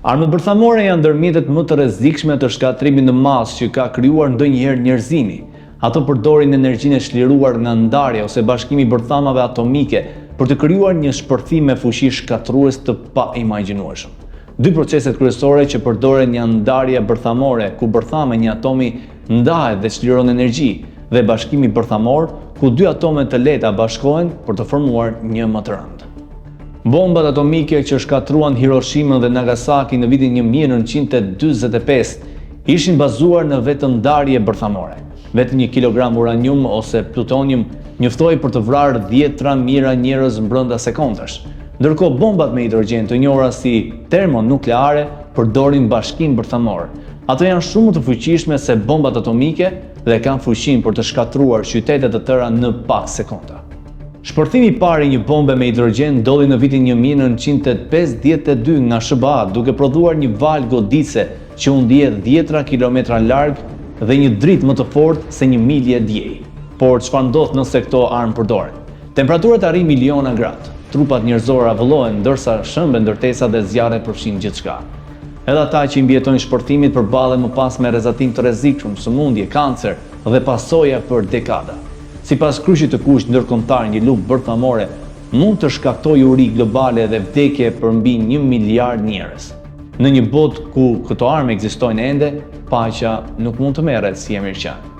Armët bërthamore janë ndër mjetet më të rrezikshme të shkatrimit në masë që ka krijuar ndonjëherë njerëzimi. Ato përdorin energjinë e çliruar nga ndarja ose bashkimi i bërthamave atomike për të krijuar një shpërthim me fuqi shkatrues të paimagjinueshëm. Dy proceset kryesore që përdoren janë ndarja bërthamore, ku bërthame një atomi ndahet dhe çliron energji, dhe bashkimi bërthamor, ku dy atome të lehta bashkohen për të formuar një më të rëndë. Bombat atomike që shkatruan Hiroshimën dhe Nagasaki në vitin 1945 ishin bazuar në vetëm ndarje bërthamore. Vetëm 1 kilogram uranium ose plutonium njoftoi për të vrarë 10 mijëra njerëz brenda sekondash. Ndërkohë bombat me hidrogjen, të njohura si termonukleare, përdorin bashkim bërthamor. Ato janë shumë më të fuqishme se bombat atomike dhe kanë fuqinë për të shkatruar qytete të tëra në pak sekonda. Shpërthimi i parë i një bombe me hidrogjen ndodhi në vitin 1952 nga SBA, duke prodhuar një valë goditëse që u ndjeh 10 kilometra larg dhe një dritë më të fortë se një milje djej. Por çfarë ndodh nëse këto armë përdoren? Temperaturat arrin miliona gradë. Trupat njerëzore avullohen ndërsa shëmbe ndërtesa dhe zjarre përfshin gjithçka. Edhe ata që i mbijetojnë shpërthimit përballen më pas me rrezatim të rrezikshëm, sëmundje, kancer dhe pasoja për dekada. Sipas kryqit të kusht ndërkombëtar, një luftë bërthamore mund të shkaktojë uri globale dhe vdekje për mbi 1 miliard njerëz. Në një botë ku këto armë ekzistojnë ende, paqja nuk mund të merret si e mirëqen.